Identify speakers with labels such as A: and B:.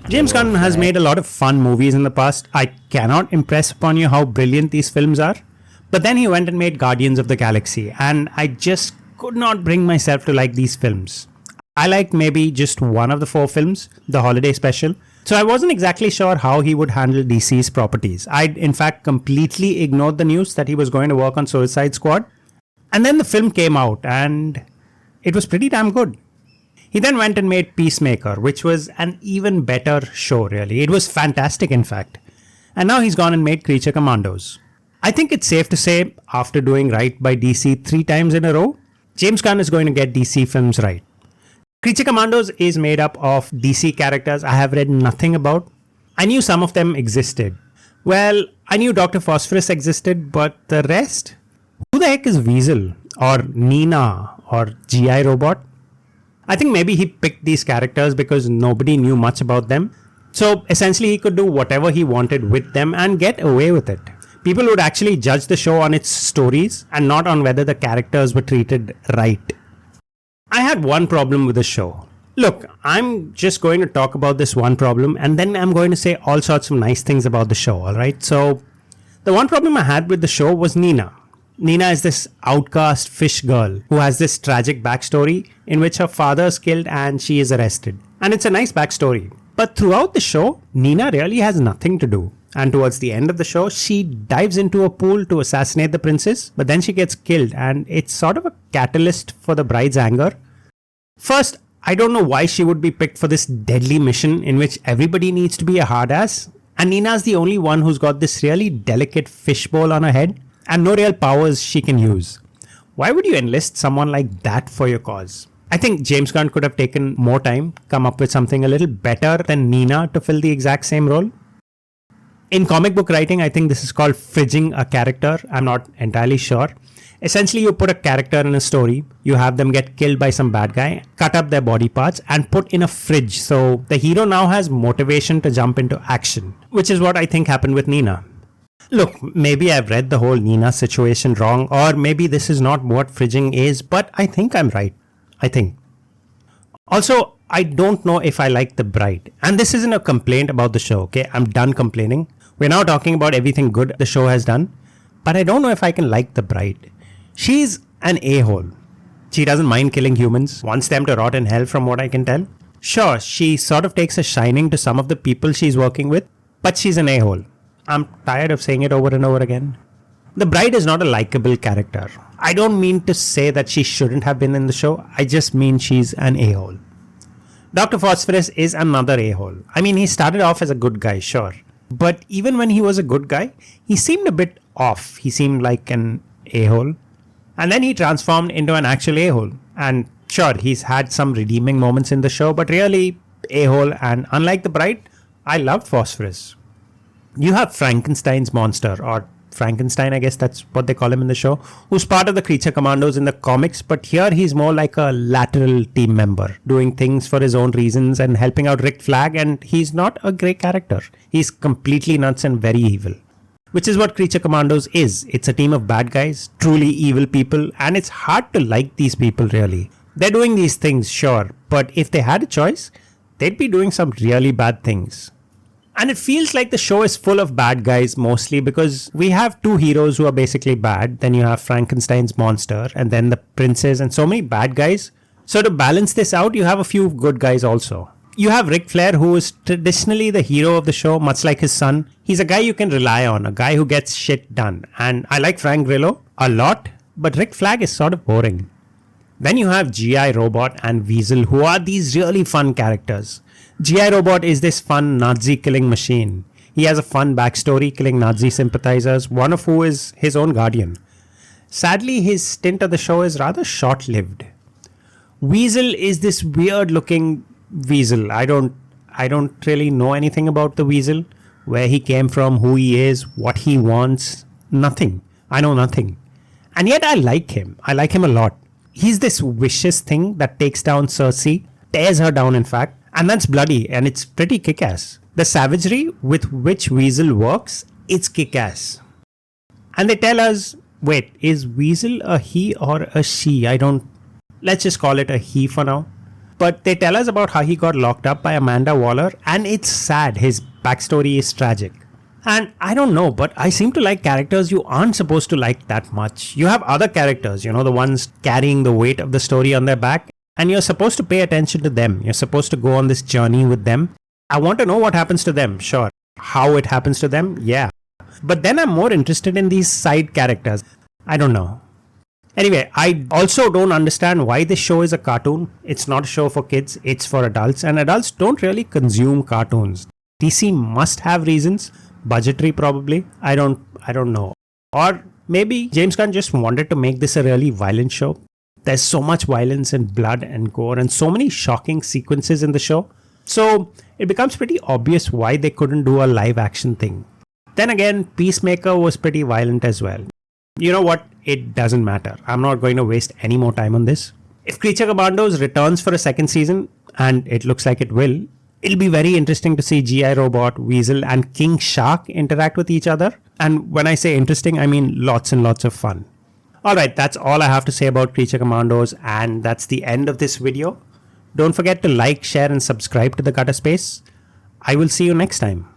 A: James Gunn has made a lot of fun movies in the past. I cannot impress upon you how brilliant these films are. But then he went and made Guardians of the Galaxy, and I just could not bring myself to like these films. I liked maybe just one of the four films, the holiday special. So I wasn't exactly sure how he would handle DC's properties. I'd in fact completely ignored the news that he was going to work on Suicide Squad. And then the film came out, and it was pretty damn good. He then went and made Peacemaker, which was an even better show, really. It was fantastic, in fact. And now he's gone and made Creature Commandos. I think it's safe to say, after doing right by DC 3 times in a row, James Gunn is going to get DC films right. Creature Commandos is made up of DC characters I have read nothing about. I knew some of them existed. Well, I knew Dr. Phosphorus existed, but the rest? Who the heck is Weasel? Or Nina? Or G.I. Robot? I think maybe he picked these characters because nobody knew much about them. So essentially he could do whatever he wanted with them and get away with it. People would actually judge the show on its stories and not on whether the characters were treated right. I had one problem with the show. Look, I'm just going to talk about this one problem and then I'm going to say all sorts of nice things about the show, alright? So, the one problem I had with the show was Nina. Nina is this outcast fish girl who has this tragic backstory in which her father is killed and she is arrested. And it's a nice backstory. But throughout the show, Nina really has nothing to do. And towards the end of the show, she dives into a pool to assassinate the princess, but then she gets killed, and it's sort of a catalyst for the bride's anger. First, I don't know why she would be picked for this deadly mission in which everybody needs to be a hard ass, and Nina's the only one who's got this really delicate fishbowl on her head, and no real powers she can use. Why would you enlist someone like that for your cause? I think James Gunn could have taken more time, come up with something a little better than Nina to fill the exact same role. In comic book writing, I think this is called fridging a character. I'm not entirely sure. Essentially, you put a character in a story, you have them get killed by some bad guy, cut up their body parts, and put in a fridge. So the hero now has motivation to jump into action, which is what I think happened with Nina. Look, maybe I've read the whole Nina situation wrong, or maybe this is not what fridging is, but I think I'm right. I think. Also, I don't know if I like the bride. And this isn't a complaint about the show, okay? I'm done complaining. We're now talking about everything good the show has done. But I don't know if I can like the bride. She's an a-hole. She doesn't mind killing humans, wants them to rot in hell from what I can tell. Sure, she sort of takes a shining to some of the people she's working with, but she's an a-hole. I'm tired of saying it over and over again. The bride is not a likable character. I don't mean to say that she shouldn't have been in the show. I just mean she's an a-hole. Dr. Phosphorus is another a-hole. I mean, he started off as a good guy, sure. But even when he was a good guy, he seemed a bit off. He seemed like an a-hole. And then he transformed into an actual a-hole. And sure, he's had some redeeming moments in the show, but really a-hole. And unlike the bride, I loved Phosphorus. You have Frankenstein's monster, or Frankenstein, I guess that's what they call him in the show, who's part of the Creature Commandos in the comics, but here he's more like a lateral team member, doing things for his own reasons and helping out Rick Flag, and he's not a great character. He's completely nuts and very evil. Which is what Creature Commandos is. It's a team of bad guys, truly evil people, and it's hard to like these people really. They're doing these things, sure, but if they had a choice, they'd be doing some really bad things. And it feels like the show is full of bad guys mostly because we have two heroes who are basically bad. Then you have Frankenstein's monster and then the princess and so many bad guys. So to balance this out, you have a few good guys also. You have Ric Flair, who is traditionally the hero of the show, much like his son. He's a guy you can rely on, a guy who gets shit done. And I like Frank Grillo a lot, but Rick Flag is sort of boring. Then you have G.I. Robot and Weasel, who are these really fun characters. G.I. Robot is this fun Nazi killing machine. He has a fun backstory killing Nazi sympathizers, one of who is his own guardian. Sadly, his stint at the show is rather short-lived. Weasel is this weird looking Weasel. I don't really know anything about the Weasel, where he came from, who he is, what he wants. Nothing. I know nothing. And yet I like him. I like him a lot. He's this vicious thing that takes down Cersei, tears her down in fact, and that's bloody and it's pretty kick-ass. The savagery with which Weasel works, it's kick-ass. And they tell us, wait, is Weasel a he or a she? Let's just call it a he for now. but they tell us about how he got locked up by Amanda Waller, and it's sad. His backstory is tragic. And I don't know, but I seem to like characters you aren't supposed to like that much. You have other characters, the ones carrying the weight of the story on their back, and you're supposed to pay attention to them. You're supposed to go on this journey with them. I want to know what happens to them, sure. How it happens to them, yeah. But then I'm more interested in these side characters. I don't know. Anyway, I also don't understand why this show is a cartoon. It's not a show for kids, it's for adults, and adults don't really consume cartoons. DC must have reasons, budgetary probably. I don't know. Or maybe James Gunn just wanted to make this a really violent show. There's so much violence and blood and gore and so many shocking sequences in the show. So it becomes pretty obvious why they couldn't do a live action thing. Then again, Peacemaker was pretty violent as well. You know what? It doesn't matter. I'm not going to waste any more time on this. If Creature Commandos returns for a second season, and it looks like it will, it'll be very interesting to see G.I. Robot, Weasel, and King Shark interact with each other. And when I say interesting, I mean lots and lots of fun. Alright, that's all I have to say about Creature Commandos, and that's the end of this video. Don't forget to like, share, and subscribe to the Gutter Space. I will see you next time.